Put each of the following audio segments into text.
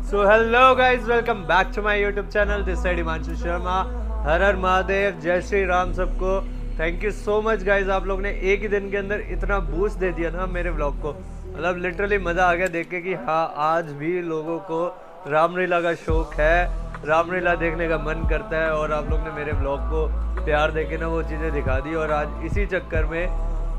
So hello guys, welcome back to my YouTube channel. This side Himanshu Sharma. Har Har Mahadev, जय श्री राम सबको। Thank you so much guys, आप लोग ने एक ही दिन के अंदर इतना बूस्ट दे दिया ना मेरे व्लॉग को। मतलब लिटरली मज़ा आ गया देख के कि हाँ, आज भी लोगों को रामलीला का शौक है, रामलीला देखने का मन करता है। और आप लोग ने मेरे व्लॉग को प्यार दे के ना वो चीज़ें दिखा दी। और आज इसी चक्कर में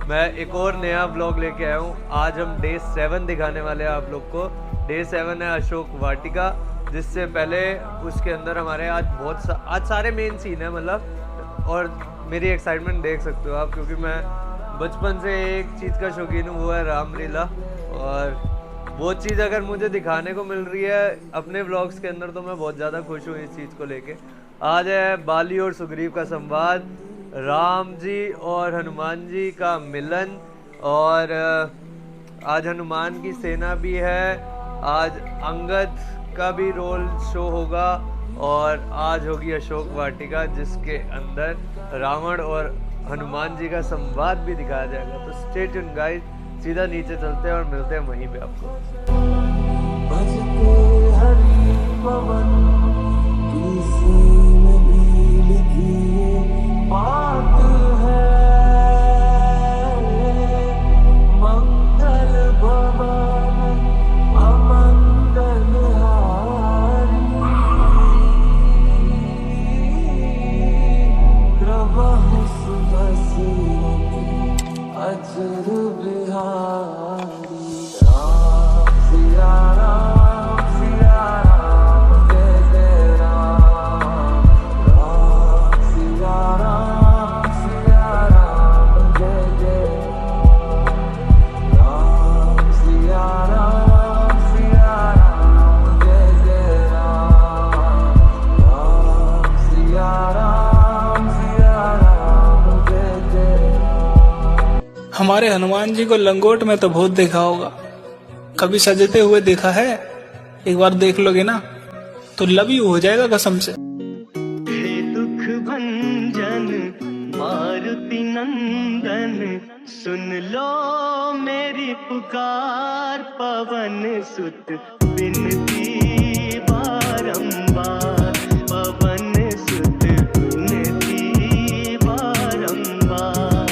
मैं एक और नया व्लॉग लेके आया हूँ। आज हम डे 7 दिखाने वाले हैं आप लोग को। डे 7 है अशोक वाटिका, जिससे पहले उसके अंदर हमारे आज सारे मेन सीन है मतलब। और मेरी एक्साइटमेंट देख सकते हो आप, क्योंकि मैं बचपन से एक चीज़ का शौकीन हूँ, वो है रामलीला। और वो चीज़ अगर मुझे दिखाने को मिल रही है अपने व्लॉग्स के अंदर तो मैं बहुत ज़्यादा खुश हूँ इस चीज़ को लेके। आज है बाली और सुग्रीव का संवाद, राम जी और हनुमान जी का मिलन। और आज हनुमान की सेना भी है, आज अंगद का भी रोल शो होगा। और आज होगी अशोक वाटिका, जिसके अंदर रावण और हनुमान जी का संवाद भी दिखाया जाएगा। तो स्टे ट्यून्ड गाइस, सीधा नीचे चलते हैं और मिलते हैं वहीं पे आपको। हमारे हनुमान जी को लंगोट में तो बहुत देखा होगा, कभी सजते हुए देखा है? एक बार देख लोगे ना तो लव यू हो जाएगा कसम से। हे दुख भंजन मारुति नंदन, सुन लो मेरी पुकार, पवन सुत बिनती बारंबार, पवन सुत बिनती बारंबार।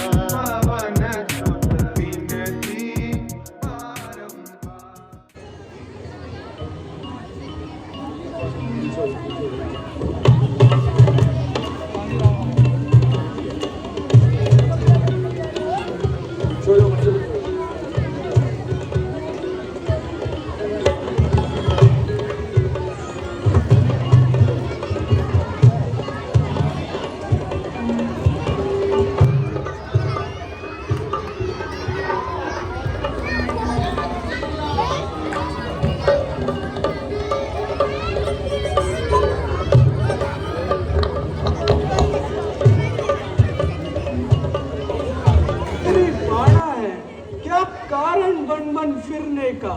कारण बन बन फिरने का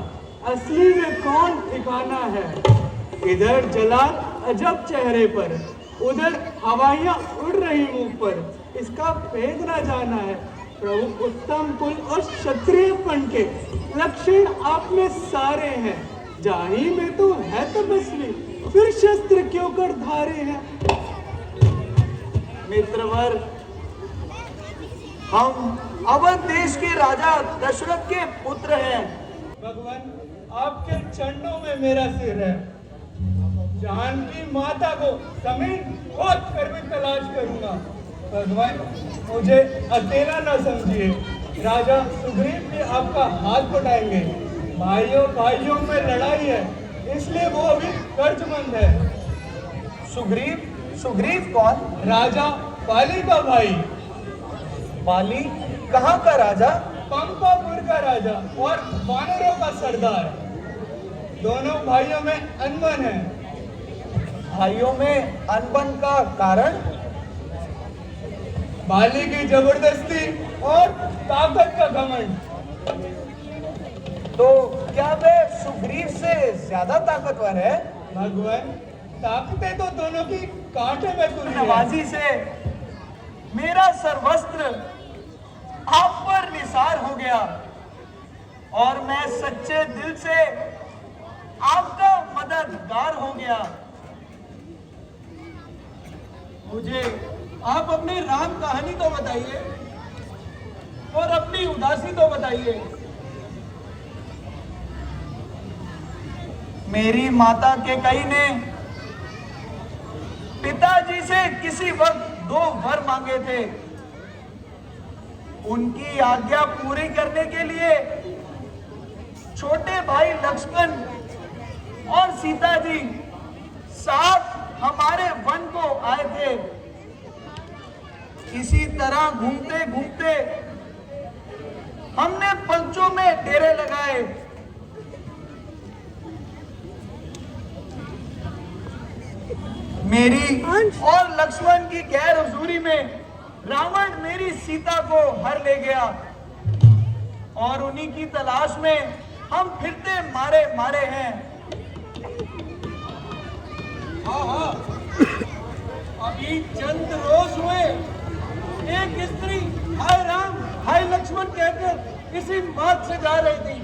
असली में कौन ठिकाना है। इधर जलाल अजब चेहरे पर, उधर हवाइयां उड़ रही मुंह पर, इसका भेद न जाना है। प्रभु उत्तम कुल और क्षत्रियपन के लक्षण आप में सारे हैं, जाही में तो है तपस्वी, फिर शस्त्र क्यों कर धारे हैं। मित्रवर, हम अवध देश के राजा दशरथ के पुत्र हैं। भगवान, आपके चरणों में मेरा सिर है। जानकी माता को समेत खोज कर भी तलाश करूंगा। भगवान, मुझे अकेला न समझिए, राजा सुग्रीव भी आपका हाथ बटाएंगे। भाइयों भाइयों में लड़ाई है, इसलिए वो अभी कर्जमंद है। सुग्रीव कौन? राजा बाली का भाई। बाली कहाँ का राजा? पंपापुर का राजा और वानरों का सरदार। दोनों भाइयों में अनबन है। भाइयों में अनबन का कारण? बाली की जबरदस्ती और ताकत का घमंड। तो क्या वे सुग्रीव से ज्यादा ताकतवर है? भगवान, ताकतें तो दोनों की कांटे में तुली है। नवाजी से मेरा सर्वस्त्र आप पर निसार हो गया और मैं सच्चे दिल से आपका मदद गया। मुझे आप अपनी राम कहानी तो बताइए और अपनी उदासी तो बताइए। मेरी माता केकई ने पिताजी से किसी वक्त 2 वर मांगे थे। उनकी आज्ञा पूरी करने के लिए छोटे भाई लक्ष्मण और सीता जी साथ हमारे वन को आए थे। इसी तरह घूमते घूमते हमने पंचों में डेरे लगाए। मेरी और लक्ष्मण की गैर हुजूरी में रावण मेरी सीता को हर ले गया और उन्हीं की तलाश में हम फिरते मारे मारे हैं। हाँ, अभी चंद रोज हुए एक स्त्री हाय राम हाय लक्ष्मण कहकर इसी बात से जा रही थी।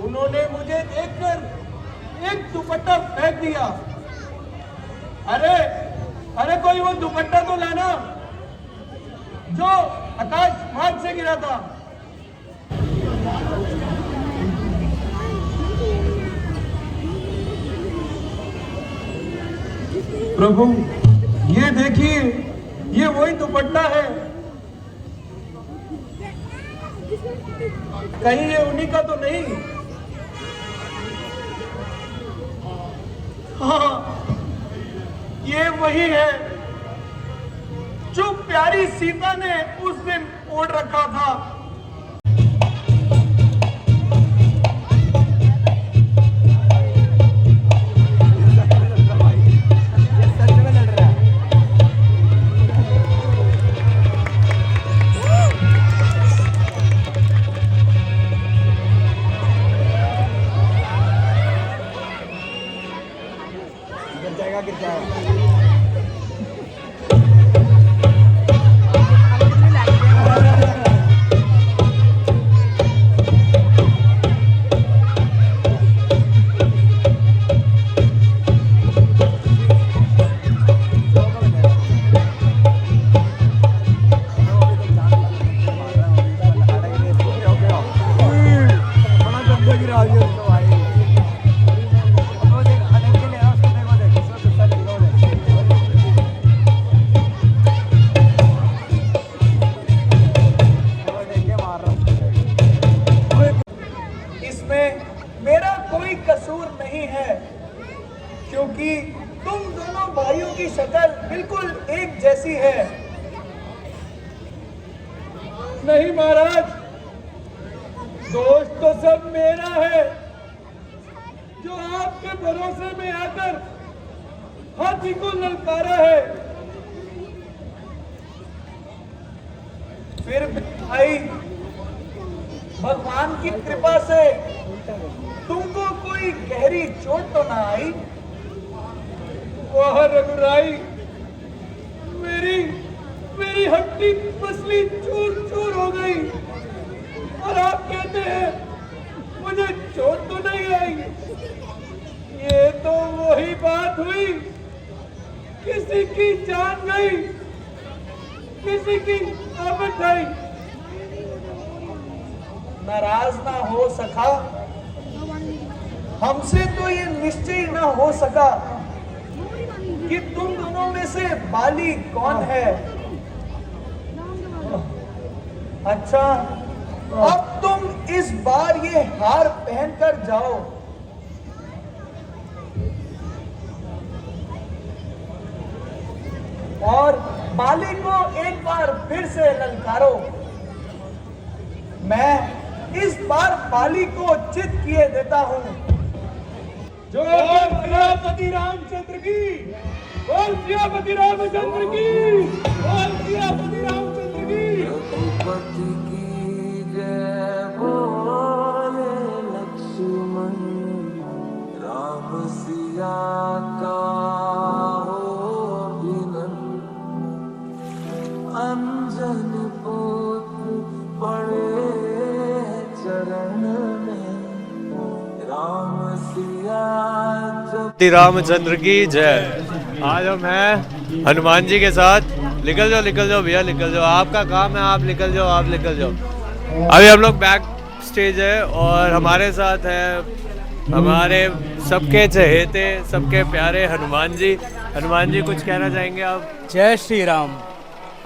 उन्होंने मुझे देखकर एक दुपट्टा फेंक दिया। अरे कोई वो दुपट्टा तो लाना जो आकाश मार्ग से गिरा था। प्रभु ये देखिए, ये वही दुपट्टा है। कहीं ये उन्हीं का तो नहीं? हाँ, ये वही है जो प्यारी सीता ने उस दिन ओढ़ रखा था। मेरा कोई कसूर नहीं है, क्योंकि तुम दोनों भाइयों की शक्ल बिल्कुल एक जैसी है। नहीं महाराज, दोष तो सब मेरा है, जो आपके भरोसे में आकर हाथी को ललकारा है। फिर भाई भगवान की कृपा से तुमको कोई गहरी चोट तो ना आई? वाह रघुराई, मेरी हड्डी पसली चूर चूर हो गई और आप कहते हैं मुझे चोट तो नहीं आई। ये तो वही बात हुई, किसी की जान गई, किसी की आफत आई। नाराज ना हो सका, हमसे तो ये निश्चय ना हो सका कि तुम दोनों में से बाली कौन है। अच्छा, अब तुम इस बार ये हार पहनकर जाओ। और बाली को एक बार फिर से ललकारो। मैं इस बार बाली को चित किए देता हूं। जो सियापति रामचंद्र की, बोल सियापति रामचंद्र की, बोल सियापति रामचंद्र की। रघुपति की जय बोले लक्ष्मण, राम सिया का हो अभिनंदन। अंजन पुत्र पड़े चरण में, राम सिया जब श्री रामचंद्र की जय। आज हम हैं हनुमान जी के साथ। निकल जाओ भैया, निकल जाओ, आपका काम है, आप निकल जाओ। अभी हम लोग बैक स्टेज है और हमारे साथ है हमारे सबके चहेते, सबके प्यारे हनुमान जी। हनुमान जी कुछ कहना चाहेंगे आप? जय श्री राम।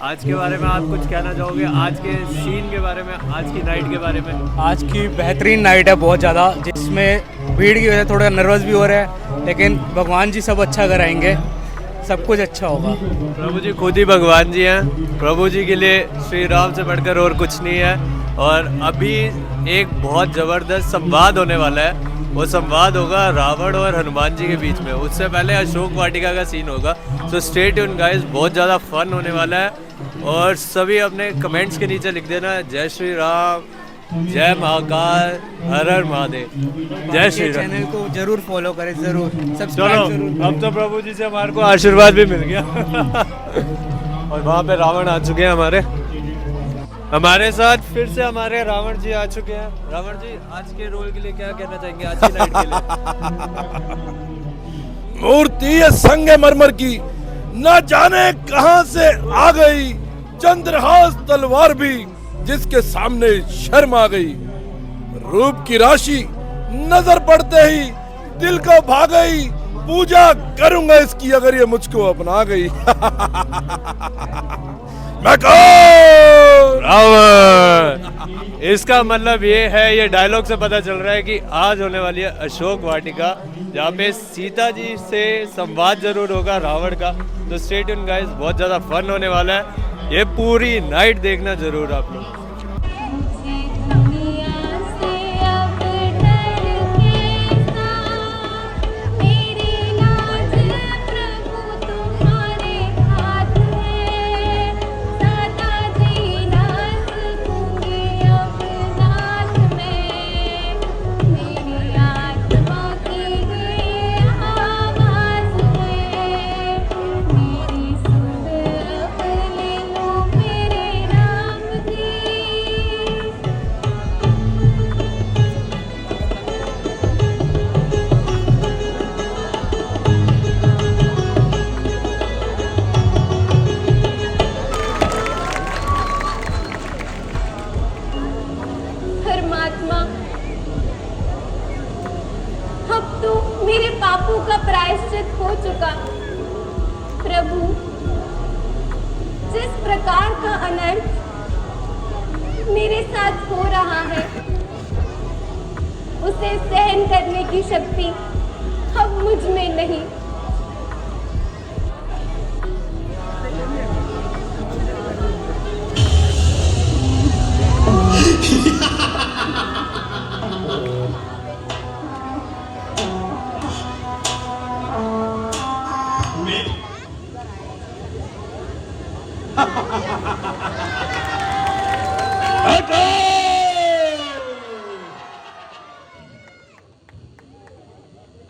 आज के बारे में आप कुछ कहना चाहोगे? आज के सीन के बारे में, आज की नाइट के बारे में? आज की बेहतरीन नाइट है बहुत ज़्यादा, जिसमें भीड़ की वजह से थोड़ा नर्वस भी हो रहा है, लेकिन भगवान जी सब अच्छा कराएंगे, सब कुछ अच्छा होगा। प्रभु जी खुद ही भगवान जी हैं। प्रभु जी के लिए श्री राम से बढ़कर और कुछ नहीं है। और अभी एक बहुत ज़बरदस्त संवाद होने वाला है। वो संवाद होगा रावण और हनुमान जी के बीच में। उससे पहले अशोक वाटिका का सीन होगा। सो स्टे ट्यून गाइस, बहुत ज़्यादा फन होने वाला है। और सभी अपने कमेंट्स के नीचे लिख देना जय श्री राम, जय महाकाल, हर हर महादेव, जय श्री राम। चैनल को जरूर फॉलो करें, जरूर चलो, सब्सक्राइब जरूर। अब तो प्रभु जी से हमारे को आशीर्वाद भी मिल गया। और वहाँ पे रावण आ चुके हैं हमारे साथ। फिर से हमारे रावण जी आ चुके हैं। रावण जी, आज के रोल के लिए क्या कहना चाहेंगे, आज की नाइट के लिए? मूर्ति ये संगमरमर की न जाने कहां से आ गई, चंद्रहास तलवार भी जिसके सामने शर्म आ गई। रूप की राशि नजर पड़ते ही दिल को भा गई, पूजा करूंगा इसकी अगर ये मुझको अपना गई। मैं कौन? रावण। इसका मतलब ये है, ये डायलॉग से पता चल रहा है कि आज होने वाली है अशोक वाटिका, जहाँ पे सीता जी से संवाद जरूर होगा रावण का। तो स्टे ट्यून गाइस, बहुत ज़्यादा फन होने वाला है। ये पूरी नाइट देखना जरूर आप लोग। अब तो मेरे पापों का प्रायश्चित हो चुका। प्रभु, जिस प्रकार का अनर्थ मेरे साथ हो रहा है, उसे सहन करने की शक्ति अब मुझ में नहीं।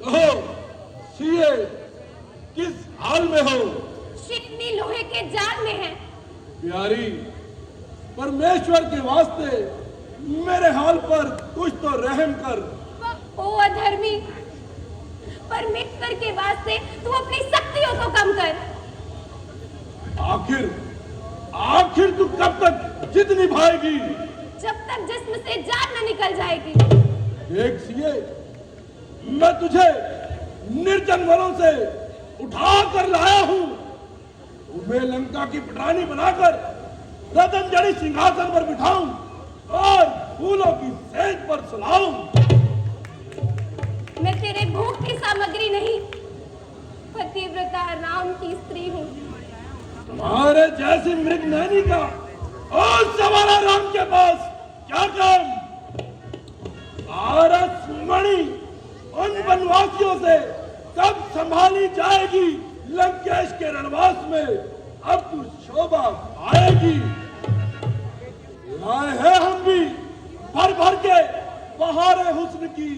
कहो सीए, किस हाल में हो? शिकनी लोहे के जाल में है। प्यारी, परमेश्वर के वास्ते मेरे हाल पर कुछ तो रहम कर। ओ अधर्मी, परमेश्वर के वास्ते तू अपनी शक्तियों को कम कर। आखिर तू कब तक जिद निभाएगी? जब तक जिस्म से जान न निकल जाएगी। देख सीए, मैं तुझे निर्जन वनों से उठा कर लाया हूँ। तुम्हें लंका की पटरानी बनाकर रतन जड़ी सिंहासन पर बिठाऊं और फूलों की सेज पर सुलाऊं। मैं तेरे भोग की सामग्री नहीं, पतिव्रता राम की स्त्री हूँ। तुम्हारे जैसी मृग नैनी का और सवारा राम के पास क्या काम? भारत मणि उन वनवासियों से कब संभाली जाएगी? लंकेश के रणवास में अब तू शोभा आएगी। लाए हैं हम भी भर भर के बहारे हुस्न की,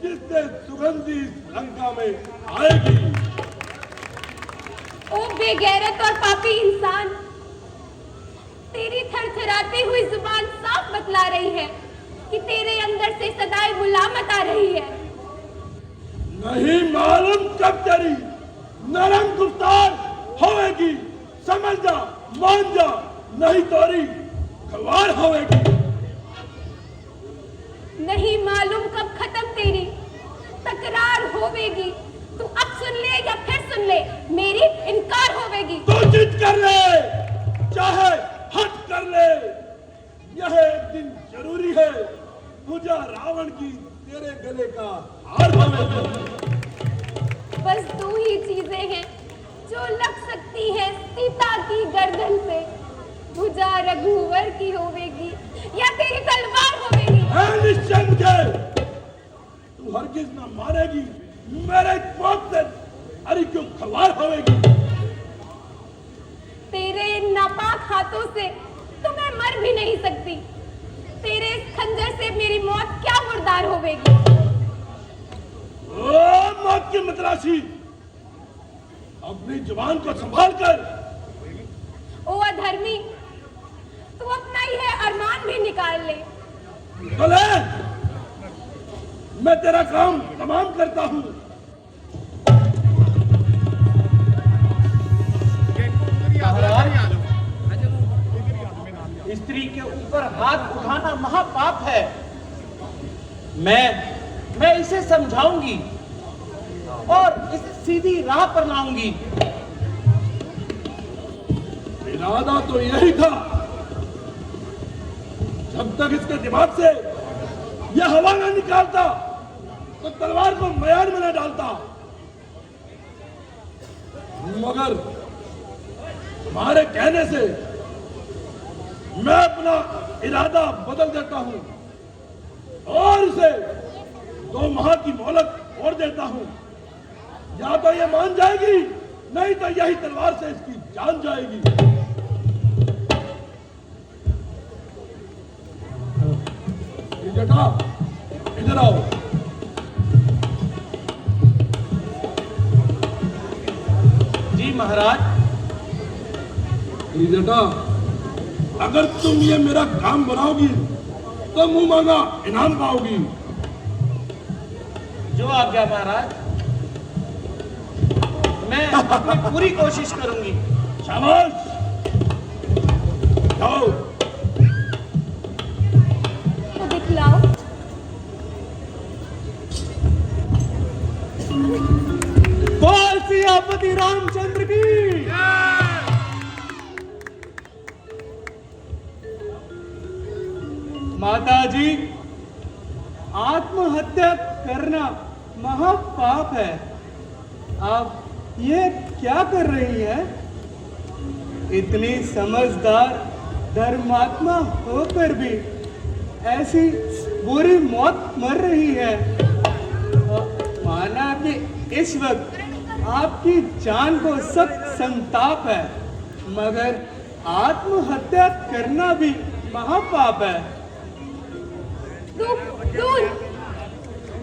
जिससे सुगंधी लंका में आएगी। ओ बेगैरत और पापी इंसान, तेरी थरथराती हुई जुबान साफ बतला रही है कि तेरे अंदर से सदाई मुलामत आ रही है। नहीं मालूम कब तेरी नरम गुफ्तार होएगी, समझ जा, मान जा, नहीं तोरी खवार होएगी। नहीं मालूम कब खत्म तेरी तकरार होवेगी। तू अब सुन ले या फिर सुन ले, मेरी इनकार होवेगी। तो जिद कर ले, चाहे हद कर ले, यह एक दिन जरूरी है, पूजा रावण की तेरे गले का हार होवेगी। बस दो ही चीजें हैं जो लग सकती है सीता की गर्दन से, भुजा रघुवर की होवेगी या तेरी तलवार होवेगी। है निश्चिंत है, तू हरगिज न मानेगी मेरे मौत से अरे क्यों खवार होवेगी। तेरे इन नापाक हाथों से तो मैं मर भी नहीं सकती। तेरे इस खंजर से मेरी मौत क्या मुर्दार होवेगी। ओ मौत की मतराशी, अपनी जुबान को संभाल कर। ओ अधर्मी, तू अपना ही है अरमान भी निकाल ले। बोले, मैं तेरा काम तमाम करता हूँ। स्त्री के ऊपर हाथ उठाना महापाप है। मैं इसे समझाऊंगी और इसे सीधी राह पर लाऊंगी। इरादा तो यही था, जब तक इसके दिमाग से यह हवा न निकालता तो तलवार को मयार में न डालता। मगर तुम्हारे कहने से मैं अपना इरादा बदल देता हूं और इसे 2 माह की मोहलत और देता हूं। या तो ये मान जाएगी, नहीं तो यही तलवार से इसकी जान जाएगी। बेटा इधर आओ। जी महाराज। बेटा, अगर तुम ये मेरा काम बनाओगी तो मुंह मांगा इनाम पाओगी। जो आज्ञा महाराज, मैं अपनी पूरी कोशिश करूंगी। शाबाश, जाओ। तो दिखलाओ। बोल सियापति रामचंद्र की। माता जी, आत्महत्या करना महापाप है। आप ये क्या कर रही हैं? इतनी समझदार धर्मात्मा होकर भी ऐसी बुरी मौत मर रही है। माना कि इस वक्त आपकी जान को सख्त संताप है, मगर आत्महत्या करना भी महापाप है। दूर,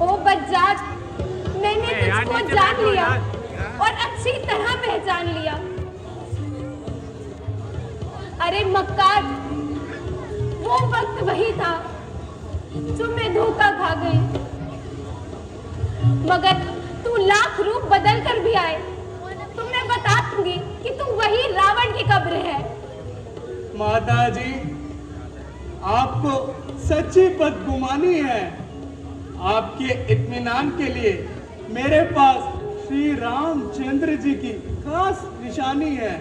ओ बज्जात, मैंने तुझको जान लिया और अच्छी तरह पहचान लिया। अरे मक्कार, वो वक्त वही था जो मैं धोखा खा गई। मगर तू लाख रूप बदल कर भी आए तो मैं बता दूंगी कि तू वही रावण की कब्र है। माता जी, आपको सच्ची बदगुमानी है। आपके इत्मीनान के लिए मेरे पास श्री रामचंद्र जी की खास निशानी है।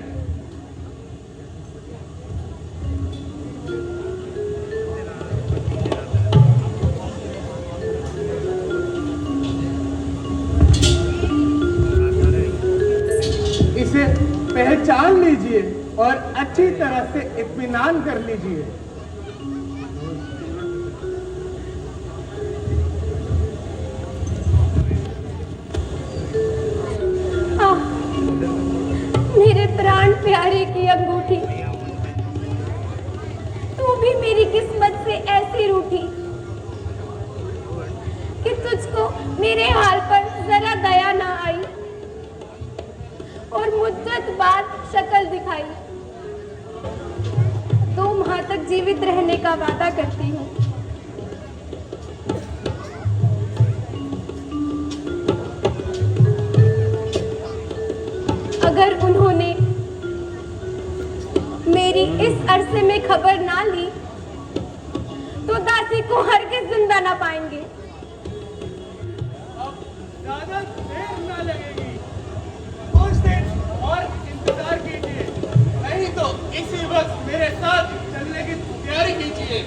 इसे पहचान लीजिए और अच्छी तरह से इत्मीनान कर लीजिए। मेरे प्राण प्यारे की अंगूठी, तू भी मेरी किस्मत से ऐसी रूठी कि तुझको मेरे हाल पर जरा दया ना आई और मुद्दत बाद शक्ल दिखाई। 2 माह तक जीवित रहने का वादा करती हूँ। अगर उन्होंने मेरी इस अरसे में खबर ना ली तो दासी को हर के जिंदा ना पाएंगे। अब ज्यादा देर ना लगेगी, कुछ दिन और इंतजार कीजिए, नहीं तो इसी वक्त मेरे साथ चलने की तैयारी कीजिए।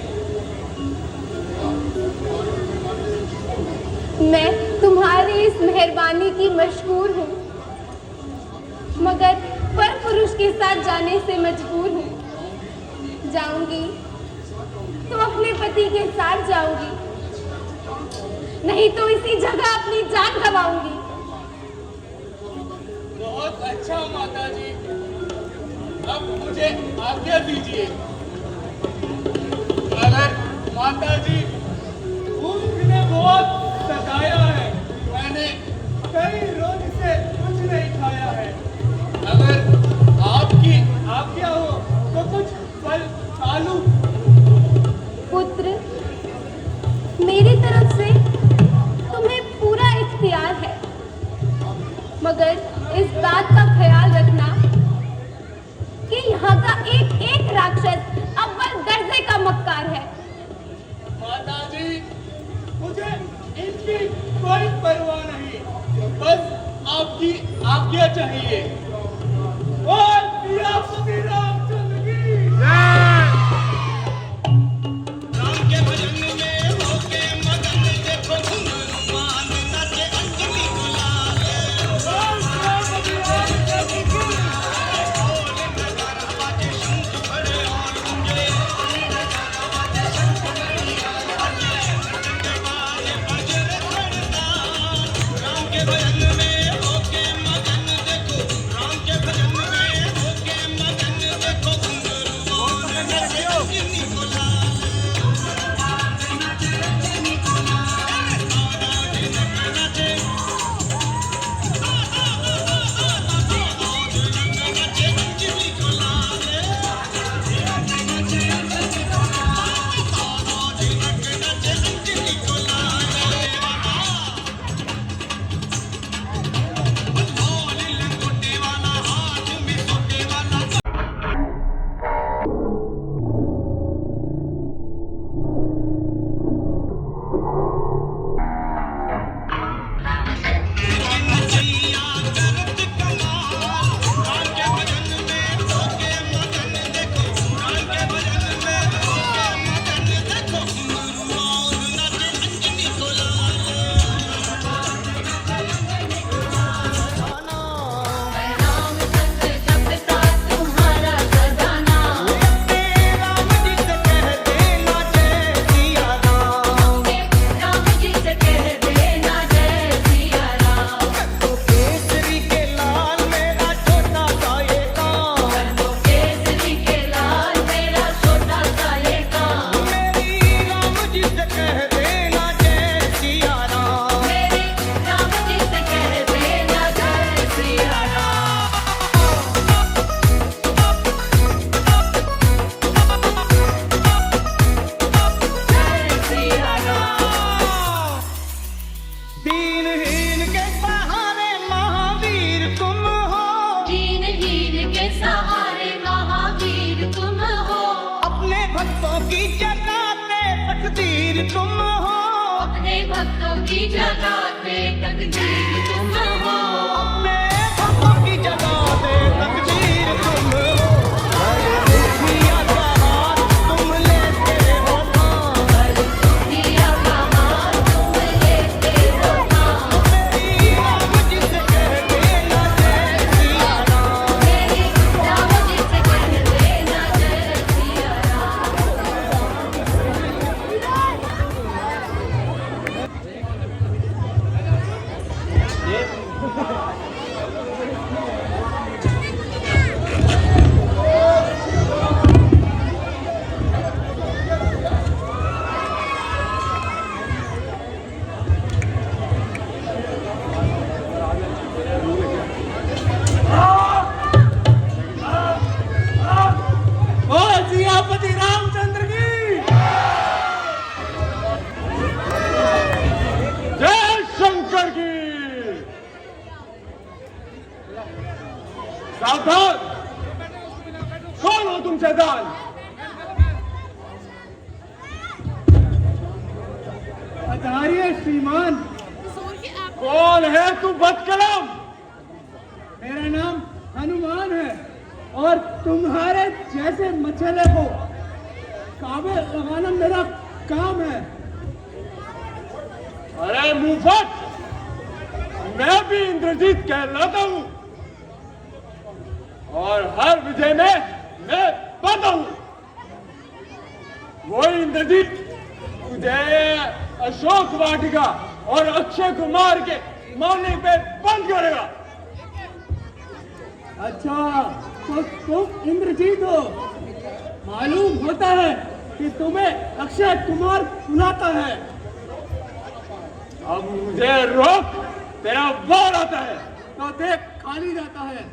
मैं तुम्हारी इस मेहरबानी की मशहूर हूँ, मगर पर पुरुष के साथ जाने से मजबूर हूँ। जाऊंगी तो अपने पति के साथ जाऊंगी, नहीं तो इसी जगह अपनी जान गंवाऊंगी। बहुत अच्छा माता जी, अब मुझे आज्ञा दीजिए। अगर माता जी भूख ने बहुत सताया है, मैंने कई रोज से कुछ नहीं खाया है, अगर आपकी आज्ञा हो तो कुछ फल खा लूं। पुत्र, मेरी तरफ से तुम्हें पूरा इख्तियार है, मगर इस बात का ख्याल रखना कि यहाँ का एक एक राक्षस अव्वल दर्जे का मक्कार है। माता जी, मुझे इनकी कोई परवाह नहीं, बस आपकी आज्ञा चाहिए। और पिया श्री रामचंद्र की राम के भजन में होके मगन, देखो हनुमान नाचे अंजनी गुलाल। राम राम अभियान की बोल नगर बाजे शंख भरे और गूंजे, राम के भजन में होके मगन, देखो राम के भजन में होके मगन, देखो घुंघरूमान नाचे अंजनी गुलाल। दीनहीन के सहारे महावीर तुम हो, दीनहीन के सहारे महावीर तुम हो, अपने भक्तों की जगाते तकदीर तुम हो, अपने भक्तों की जगाते तकदीर तुम हो, अपने भक्तों की जगाते तकदीर तुम हो। दुनिया का हाथ तुम लेते हो काम, दिया का हाथ तुम लेते हो काम, मेरी राम जिसे कहते ना जय सिया राम। मेरी राम जिसे कहते ना जय सिया राम। ये सावधान, कौन हो तुम शैतान? बताइए श्रीमान, कौन है तू बदकलम? मेरा नाम हनुमान है और तुम्हारे जैसे मछले को काबे लगाना मेरा काम है। अरे मुफत, मैं भी इंद्रजीत कहलाता हूँ और हर विजय में मैं पाता हूँ। वो इंद्रजीत तुझे अशोक वाटिका और अक्षय कुमार के मारने पे बंद करेगा। अच्छा, तो तुम इंद्रजीत हो? मालूम होता है कि तुम्हें अक्षय कुमार बुलाता है। अब मुझे रोक, तेरा बार आता है तो देख खाली जाता है।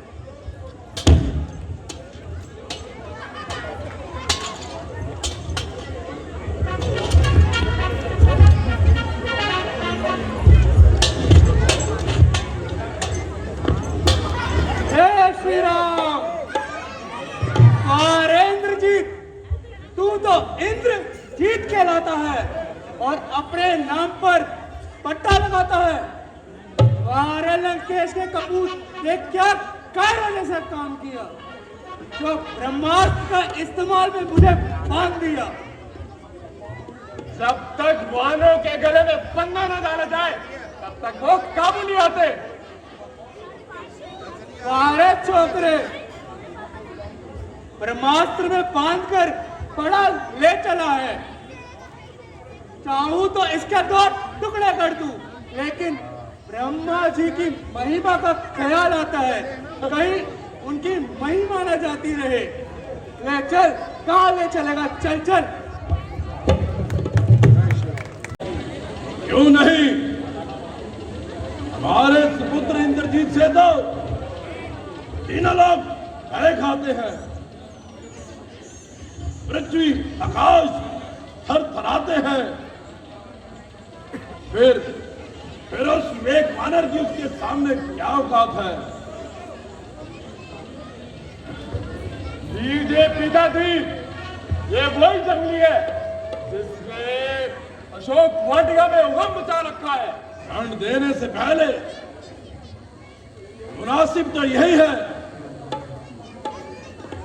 हे श्री राम, अरे इंद्रजीत, तू तो इंद्रजीत कहलाता है और अपने नाम पर पट्टा लगाता है। अरे लंकेश के कपूत ने क्या कायरों जैसा काम किया, जो ब्रह्मास्त्र का इस्तेमाल में मुझे बांध दिया। जब तक वानरों के गले में फंदा न डाला जाए तब तक वो काबू नहीं आते। अरे छोकरे, ब्रह्मास्त्र में बांधकर बड़ा ले चला है। चाहूं तो इसके 2 टुकड़े कर दूं, लेकिन ब्रह्मा जी की महिमा का ख्याल आता है, कहीं उनकी महिमा न जाती रहे। ले चल, कहाँ ले चलेगा? चल चल। क्यों नहीं, हमारे सुपुत्र इंद्रजीत से तो तीनों लोग भय खाते हैं। पृथ्वी आकाश थर थराते हैं। फिर उस मेघ वानर की उसके सामने क्या औकात है? दीजिए पिताजी, ये वही जंगली है जिसने अशोक वाटिका में उगम मचा रखा है। दंड देने से पहले मुनासिब तो यही है,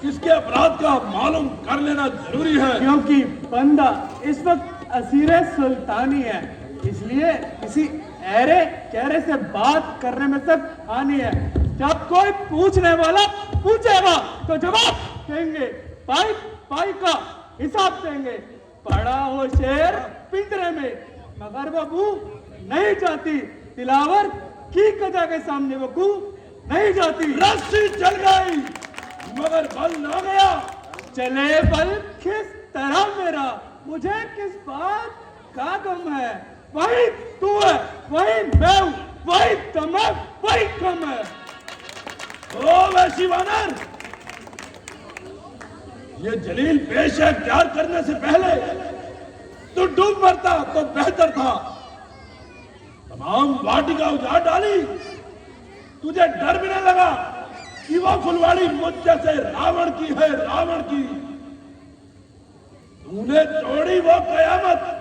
किसके अपराध का मालूम कर लेना जरूरी है। क्योंकि बंदा इस वक्त असीरे सुल्तानी है, इसलिए किसी ऐरे चेहरे से बात करने में सब हानि है। जब कोई पूछने वाला पूछेगा तो जवाब देंगे, पाई पाई का हिसाब देंगे। पड़ा हो शेर पिंजरे में, मगर बाबू नहीं जाती। तिलावर की कजा के सामने बकू नहीं जाती। रस्सी चल गई मगर बल ना गया। चले बल किस तरह मेरा, मुझे किस बात का गम है। वही तू है, वही मैं हूं, वही तुम है, वही कम है। ओ वैसी वानर, ये जलील पेश है प्यार करने से पहले तू डूब मरता तो बेहतर था। तमाम वाटिका उजाड़ डाली, तुझे डर भी न लगा कि वो फुलवाड़ी मुझ जैसे रावण की है, रावण की। तूने तोड़ी वो कयामत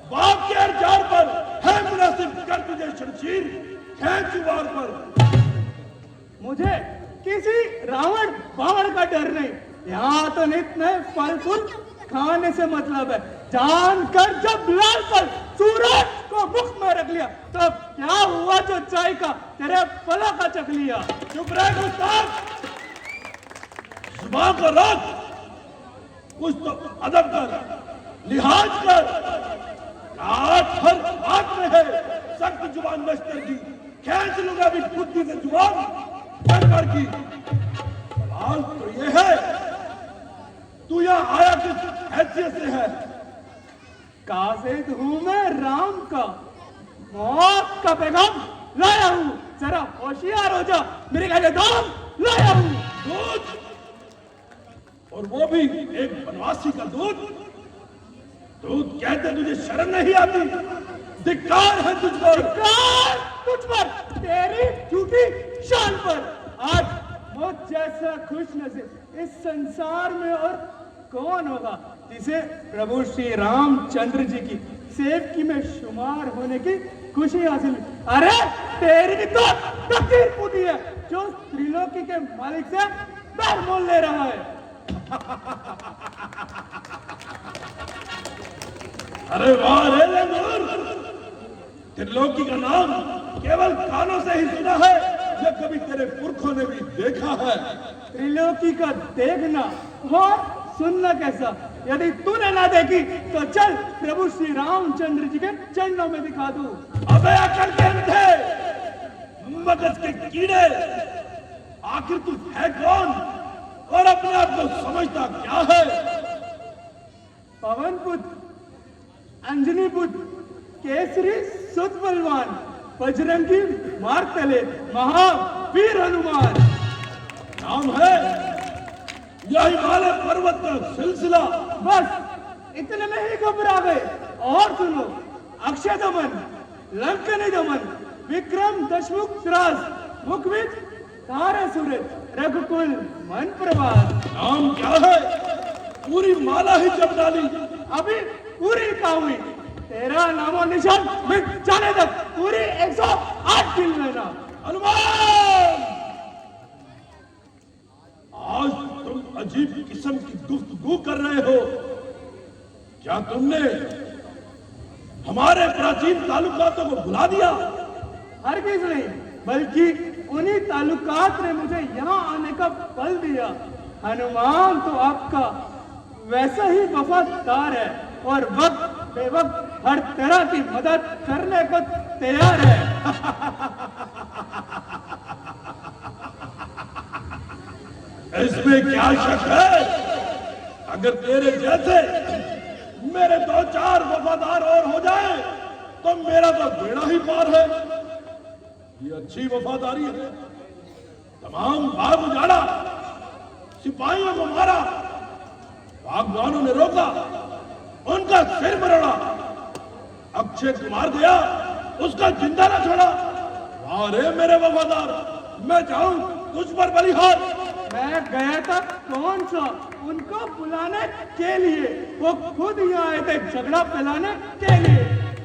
बाप के अर्जार पर है, मुनासिब कर तुझे शमशीर खींच वार पर। मुझे किसी रावण बावण का डर नहीं, यहाँ तो नित नए फल फूल खाने से मतलब है। जानकर जब लाल पर सूरज को मुख में रख लिया तो क्या हुआ जो चाय का तेरे फला का चख लिया। चुप रह गुस्ताख, जुबान को रोक, कुछ तो अदब कर, लिहाज कर। आज हर बात में है सख्त जुबान मस्तर की, खींच लूंगा भी बुद्धि से जुबान कर की। सवाल तो ये है, तू यहाँ आया किस हैसियत से है? कासिद हूं मैं राम का, मौत का पैगाम लाया हूं। जरा होशियार हो जा, मेरे घर दाम लाया हूं। दूध, और वो भी एक बनवासी का दूध। दूध कहते तुझे शर्म नहीं आती? धिक्कार है तुझ पर, धिक्कार तुझ पर, तेरी झूठी शान पर। आज मुझ जैसा खुश नसीब इस संसार में और कौन होगा जिसे प्रभु श्री रामचंद्र जी की सेवकी में शुमार होने की खुशी हासिल। अरे तेरी तो तकदीर पूरी है जो त्रिलोकी के मालिक से बैर मोल ले रहा है। अरे वाह रे लंगूर, त्रिलोकी का नाम केवल कानों से ही सुना है या कभी तेरे पुरखों ने भी देखा है? त्रिलोकी का देखना और सुनना कैसा, यदि तूने ना देखी तो चल प्रभु श्री रामचंद्र जी के चरणों में दिखा दूं। अबे अकल के अंधे, मगज के कीड़े, आखिर तू है कौन और अपने आप को समझता क्या है? पवन पुत्र, अंजनी पुत्र, केसरी सुत बलवान, बजरंगी मार्तले, महावीर हनुमान। नाम है या हिमालय पर्वत का सिलसिला? बस इतने में ही घबरा गए। और सुनो, अक्षय दमन, लंकनी दमन, विक्रम दशमुख त्रास, मुखविद तारा सूरज, रघुकुल मन प्रभात। नाम क्या है? पूरी माला ही जब डाली। अभी पूरी का हुई, तेरा नामो निशान मिट जाने तक पूरी 108 गिन लेना। हनुमान, आज तुम अजीब किस्म की गुफ्तगू कर रहे हो। क्या तुमने हमारे प्राचीन ताल्लुकातों को भुला दिया? हरगिज नहीं, बल्कि उन्हीं ताल्लुकात ने मुझे यहाँ आने का बल दिया। हनुमान तो आपका वैसा ही वफादार है और वक्त बेवक्त हर तरह की मदद करने को तैयार है। इसमें क्या शक है? अगर तेरे जैसे मेरे 2-4 वफादार और हो जाए तो मेरा तो बेड़ा ही पार है। ये अच्छी वफादारी है। तमाम बाग उजाड़ा, सिपाहियों को मारा, बागबानों ने रोका, उनका सिर मरोड़ा, अक्षय कुमार गया, उसका जिंदा न छोड़ा। अरे मेरे वफादार, मैं जाऊं तुझ पर बलिहार। मैं गया था कौन सा उनको बुलाने के लिए, वो खुद यहाँ आए थे झगड़ा फैलाने के लिए।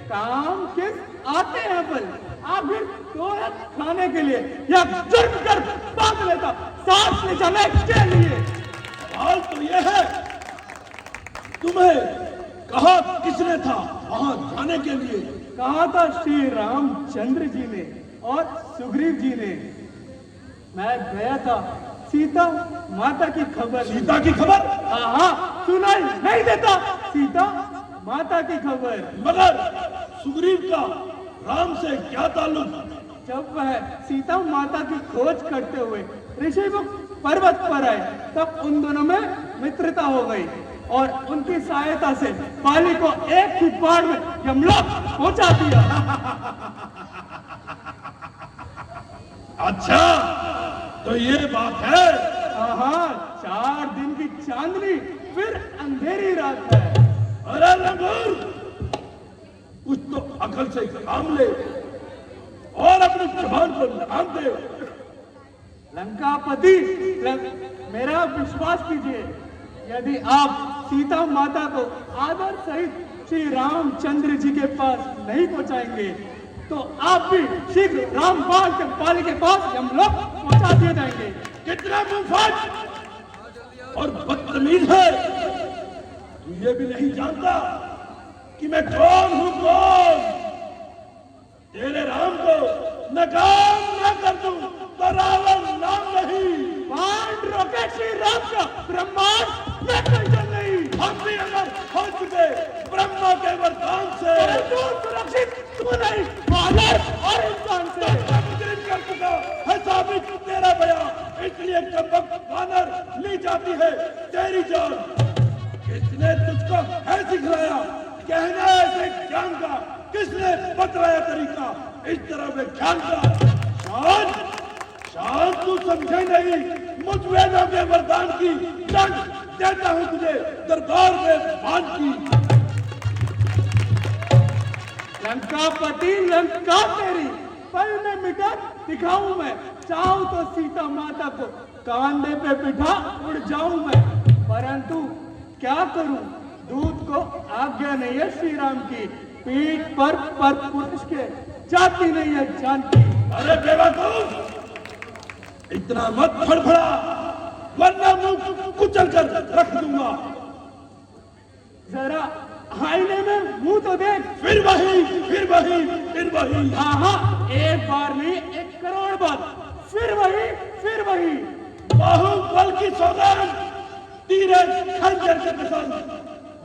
काम किस आते हैं बल, आखिर तो है खाने के लिए या जुर्म कर बांध लेता सांस ले जाने के लिए। हाल तो ये है, तुम्हें कहा किसने था वहां जाने के लिए? कहा था श्री रामचंद्र जी ने और सुग्रीव जी ने। मैं गया था सीता माता की खबर। सीता की खबर? हाँ, सुनाई नहीं देता सीता माता की खबर। मगर सुग्रीव का राम से क्या ताल्लुक? जब वह सीता माता की खोज करते हुए ऋषिमुख पर्वत पर आए तब उन दोनों में मित्रता हो गई और उनकी सहायता से बाली को एक ही बार में यमलोक पहुंचा दिया। अच्छा, तो ये बात है? हाँ, 4 दिन की चांदनी फिर अंधेरी रात है। अरे लंगूर, कुछ तो अकल से काम ले और अपनी जुबान को लगाम दे। लंकापति, मेरा विश्वास कीजिए, यदि आप सीता माता को आदर सहित श्री रामचंद्र जी के पास नहीं पहुंचाएंगे तो आप भी शीघ्र रामपाल के पाली के पास यमलोक पहुंचा दिए जाएंगे। कितना मुंहफट और बदतमीज है। तू ये भी नहीं जानता कि मैं कौन हूं? कौन? तेरे राम को नकाम न कर दूं तो रावण नाम नहीं। बाण रोके श्री राम का ब्रह्मांड में टेंशन नहीं। हम भी अगर हो चुके ब्रह्मा के वरदान से, परंतु सुरक्षित तू नहीं, मानव और इंसान से। मुजरिम कर चुका है साबित तेरा बयां, इसलिए कमबख्त वानर ली जाती है तेरी जान। किसने तुझको है सिखलाया कहना ऐसे ज्ञान का? किसने बतलाया तरीका इस तरह में ख्याल का? शान, शान तू समझे नहीं। मुझ वेदों के वरदान की दंड देता हूं तुझे दरबार में मान की। लंकापति, लंका तेरी पल में मिटा दिखाऊं मैं, चाहूं तो सीता माता को कांधे पे बिठा उड़ जाऊं मैं, परंतु क्या करूं, दूत को आज्ञा नहीं है श्री राम की, पीठ पर पुरुष के जाती नहीं है जानकी। अरे बेवकूफ, इतना मत फड़फड़ा, वरना मुंह कुचल कर रख दूंगा। जरा आईने में मुंह तो देख। फिर वही, फिर वही, फिर वही। हाँ, एक बार नहीं 1 करोड़ बार, फिर वही, फिर वही। बाहुबल की सौगंध, तीरे खंजर के कसम,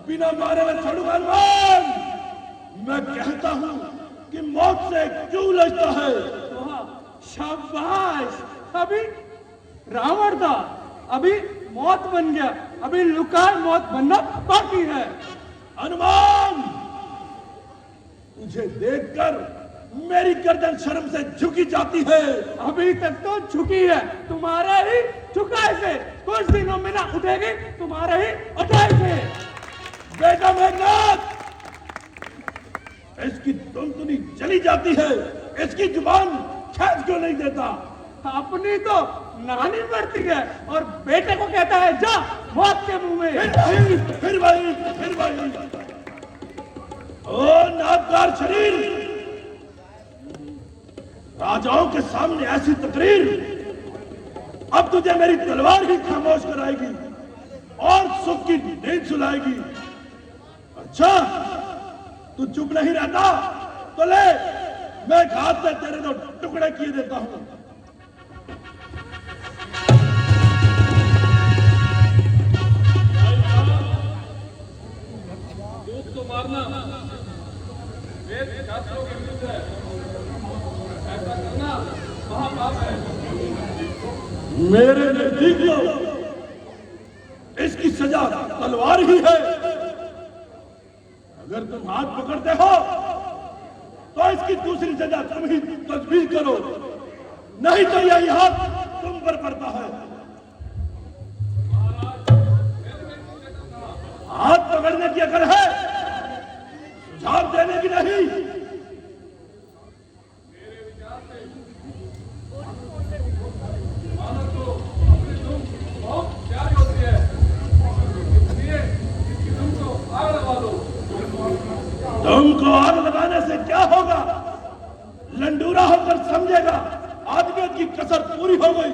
बिना मारे में छोड़ूंगा हनुमान। मैं कहता हूँ कि मौत से क्यों लड़ता है। वाह, शाबाश। अभी रावण था, अभी मौत बन गया, अभी लुकार मौत बनना बाकी है। हनुमान, तुझे देखकर मेरी गर्दन शर्म से झुकी जाती है। अभी तक तो झुकी है, तुम्हारा ही झुकाए से, कुछ दिनों में ना उठेगी तुम्हारा ही उठाए से। बेटा मेघनाथ, इसकी तुमतुनी चली जाती है, इसकी जुबान खींच क्यों नहीं देता। अपनी तो नानी मरती है और बेटे को कहता है जा मौत के मुंह में। फिर वही, फिर वही। ओ नाकार शरीर, राजाओं के सामने ऐसी तकरीर, अब तुझे मेरी तलवार ही खामोश कराएगी और सुख की नींद सुलाएगी। अच्छा, तू चुप नहीं रहता तो ले, मैं घात से तेरे 2 टुकड़े किए देता हूं। दूध को मारना वेद शास्त्रों के विरुद्ध है, ऐसा करना महापाप है। मेरे नजदीक तो इसकी सजा तलवार ही है। अगर तुम हाथ पकड़ते हो तो इसकी दूसरी सजा तुम ही तजवीज करो, नहीं तो यही हाथ तुम पर पड़ता है। हाथ पकड़ने की अकल है, सुझाव देने की नहीं। तुमको आग लगाने से क्या होगा, लंडूरा होकर समझेगा आदमियों की कसर पूरी हो गई।